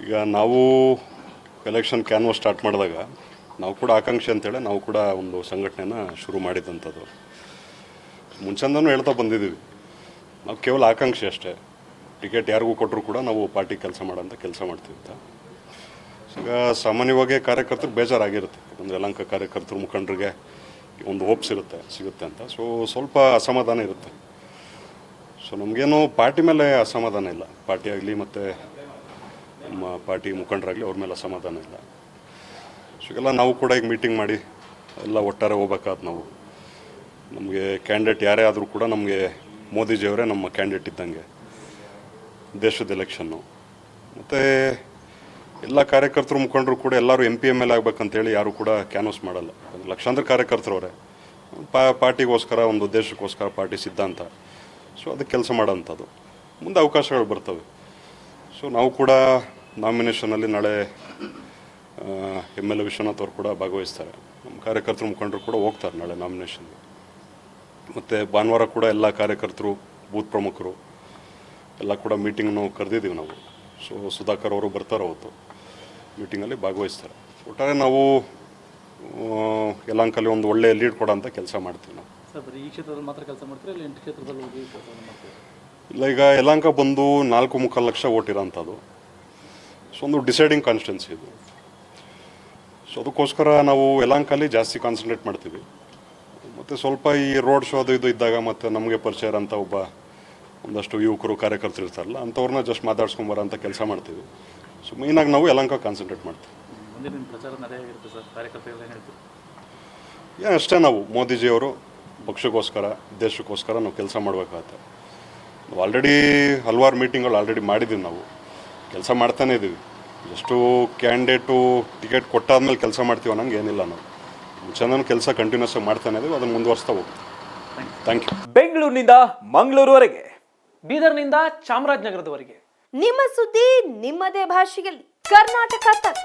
ಈಗ ನಾವು election canvas start ಮಾಡಿದಾಗ ನಾವು ಕೂಡ ಆಕಾಂಕ್ಷಿ ಅಂತೇಳಿ ನಾವು ಕೂಡ ಒಂದು ಸಂಘಟನೆನ ಶುರು ಮಾಡಿದಂಥದ್ದು. ಮುಂಚೆಂದನೂ ಹೇಳ್ತಾ ಬಂದಿದ್ದೀವಿ, ನಾವು ಕೇವಲ ಆಕಾಂಕ್ಷಿ ಅಷ್ಟೇ. ಟಿಕೆಟ್ ಯಾರಿಗೂ ಕೊಟ್ಟರು ಕೂಡ ನಾವು ಪಾರ್ಟಿ ಕೆಲಸ ಮಾಡೋಂಥ ಕೆಲಸ ಮಾಡ್ತೀವಿ ಅಂತ. ಈಗ ಸಾಮಾನ್ಯವಾಗಿ ಕಾರ್ಯಕರ್ತರು ಬೇಜಾರಾಗಿರುತ್ತೆ, ಯಾಕಂದರೆ ಯಲಹಂಕ ಕಾರ್ಯಕರ್ತರು ಮುಖಂಡರಿಗೆ ಒಂದು ಹೋಪ್ಸ್ ಇರುತ್ತೆ ಸಿಗುತ್ತೆ ಅಂತ. ಸೊ ಸ್ವಲ್ಪ ಅಸಮಾಧಾನ ಇರುತ್ತೆ. ಸೊ ನಮಗೇನು ಪಾರ್ಟಿ ಮೇಲೆ ಅಸಮಾಧಾನ ಇಲ್ಲ, ಪಾರ್ಟಿ ಆಗಲಿ ಮತ್ತು ನಮ್ಮ ಪಾರ್ಟಿ ಮುಖಂಡರಾಗಲಿ ಅವ್ರ ಮೇಲೆ ಅಸಮಾಧಾನ ಇಲ್ಲ. ಸೊ ಎಲ್ಲ ನಾವು ಕೂಡ ಈಗ ಮೀಟಿಂಗ್ ಮಾಡಿ ಎಲ್ಲ ಒಟ್ಟಾರೆ ಹೋಗ್ಬೇಕಾದ್ ನಾವು. ನಮಗೆ ಕ್ಯಾಂಡಿಡೇಟ್ ಯಾರೇ ಆದರೂ ಕೂಡ ನಮಗೆ ಮೋದಿಜಿಯವರೇ ನಮ್ಮ ಕ್ಯಾಂಡಿಡೇಟ್ ಇದ್ದಂಗೆ ದೇಶದ ಎಲೆಕ್ಷನ್ನು. ಮತ್ತು ಎಲ್ಲ ಕಾರ್ಯಕರ್ತರು ಮುಖಂಡರು ಕೂಡ ಎಲ್ಲರೂ MPML ಆಗಬೇಕಂತೇಳಿ ಯಾರು ಕೂಡ ಕ್ಯಾನ್ವಸ್ ಮಾಡಲ್ಲ. ಲಕ್ಷಾಂತರ ಕಾರ್ಯಕರ್ತರು ಅವರೇ ಪಾರ್ಟಿಗೋಸ್ಕರ, ಒಂದು ದೇಶಕ್ಕೋಸ್ಕರ ಪಾರ್ಟಿ ಸಿದ್ಧಾಂತ. ಸೊ ಅದಕ್ಕೆ ಕೆಲಸ ಮಾಡೋಂಥದ್ದು. ಮುಂದೆ ಅವಕಾಶಗಳು ಬರ್ತವೆ. ಸೊ ನಾವು ಕೂಡ ನಾಮಿನೇಷನಲ್ಲಿ ನಾಳೆ MLA ವಿಶ್ವನಾಥ್ ಅವರು ಕೂಡ ಭಾಗವಹಿಸ್ತಾರೆ. ನಮ್ಮ ಕಾರ್ಯಕರ್ತರು ಮುಖಂಡರು ಕೂಡ ಹೋಗ್ತಾರೆ ನಾಳೆ ನಾಮಿನೇಷನ್ಗೆ. ಮತ್ತು ಭಾನುವಾರ ಕೂಡ ಎಲ್ಲ ಕಾರ್ಯಕರ್ತರು, ಬೂತ್ ಪ್ರಮುಖರು ಎಲ್ಲ ಕೂಡ ಮೀಟಿಂಗ್ನು ಕರೆದಿದ್ದೀವಿ ನಾವು. ಸೊ ಸುಧಾಕರ್ ಅವರು ಬರ್ತಾರೆ, ಅವತ್ತು ಮೀಟಿಂಗಲ್ಲಿ ಭಾಗವಹಿಸ್ತಾರೆ. ಒಟ್ಟಾರೆ ನಾವು ಯಲಹಂಕಲ್ಲಿ ಒಂದು ಒಳ್ಳೆ ಲೀಡ್ ಕೊಡೋಂಥ ಕೆಲಸ ಮಾಡ್ತೀವಿ ನಾವು. ಈ ಕ್ಷೇತ್ರದಲ್ಲಿ ಮಾತ್ರ ಕೆಲಸ ಮಾಡ್ತೀರಾ ಇಲ್ಲ 8 ಕ್ಷೇತ್ರದಲ್ಲಿ ಹೋಗಿ ಕೆಲಸ ಮಾಡ್ತೀರಾ? ಇಲ್ಲ, ಈಗ ಯಲಹಂಕ ಬಂದು 4.25 ಲಕ್ಷ ಓಟ್ ಇರೋಂಥದ್ದು. ಸೊ ಒಂದು ಡಿಸೈಡಿಂಗ್ ಕಾನ್ಸ್ಟಿಟ್ಯೂನ್ಸಿ ಇದು. ಸೊ ಅದಕ್ಕೋಸ್ಕರ ನಾವು ಯಲಹಂಕಲ್ಲಿ ಜಾಸ್ತಿ ಕಾನ್ಸಂಟ್ರೇಟ್ ಮಾಡ್ತೀವಿ. ಮತ್ತು ಸ್ವಲ್ಪ ಈ ರೋಡ್ ಶೋ ಅದು ಇದು ಇದ್ದಾಗ ಮತ್ತು ನಮಗೆ ಪರಿಚಯ ಇರೋಂಥ ಒಂದಷ್ಟು ಯುವಕರು ಕಾರ್ಯಕರ್ತರು ಇರ್ತಾರಲ್ಲ, ಅಂಥವ್ರನ್ನ ಜಸ್ಟ್ ಮಾತಾಡ್ಸ್ಕೊಂಬರೋಂಥ ಕೆಲಸ ಮಾಡ್ತೀವಿ. ಸೊ ಮೇಯ್ನಾಗಿ ನಾವು ಯಲಹಂಕ ಕಾನ್ಸಂಟ್ರೇಟ್ ಮಾಡ್ತೀವಿ. ಮುಂದಿನ ಪ್ರಚಾರ ನಡೆಯಾಗಿರುತ್ತೆ ಸರ್, ಕಾರ್ಯಕರ್ತರು ಏನು ಹೇಳ್ತೀವಿ? ಅಷ್ಟೇ, ನಾವು ಮೋದಿಜಿಯವರು ಪಕ್ಷಕ್ಕೋಸ್ಕರ, ದೇಶಕ್ಕೋಸ್ಕರ ನಾವು ಕೆಲಸ ಮಾಡಬೇಕಾಗತ್ತೆ. ನಾವು ಆಲ್ರೆಡಿ ಹಲವಾರು ಮೀಟಿಂಗ್ಗಳು ಆಲ್ರೆಡಿ ಮಾಡಿದ್ದೀವಿ, ನಾವು ಕೆಲಸ ಮಾಡ್ತಾನೇ ಇದ್ದೀವಿ. ಎಷ್ಟು ಕ್ಯಾಂಡಿಡೇಟು ಟಿಕೆಟ್ ಕೊಟ್ಟಾದ್ಮೇಲೆ ಕೆಲಸ ಮಾಡ್ತೀವಿ ಅನ್ನೋಂಗೆ ಏನಿಲ್ಲ. ನಾವು ಮುಂಚೆನೂ ಕೆಲಸ ಕಂಟಿನ್ಯೂಸ್ ಆಗಿ ಮಾಡ್ತಾನೆ ಇದ್ದೀವಿ, ಅದನ್ನು ಮುಂದುವರಿಸ್ತಾ ಹೋಗ್ತೀವಿ. Thank you. ಬೆಂಗಳೂರಿನಿಂದ ಮಂಗಳೂರುವರೆಗೆ, ಬೀದರ್ನಿಂದ ಚಾಮರಾಜನಗರದವರೆಗೆ ನಿಮ್ಮ ಸುದ್ದಿ ನಿಮ್ಮದೇ ಭಾಷೆಯಲ್ಲಿ ಕರ್ನಾಟಕ ತಕ್.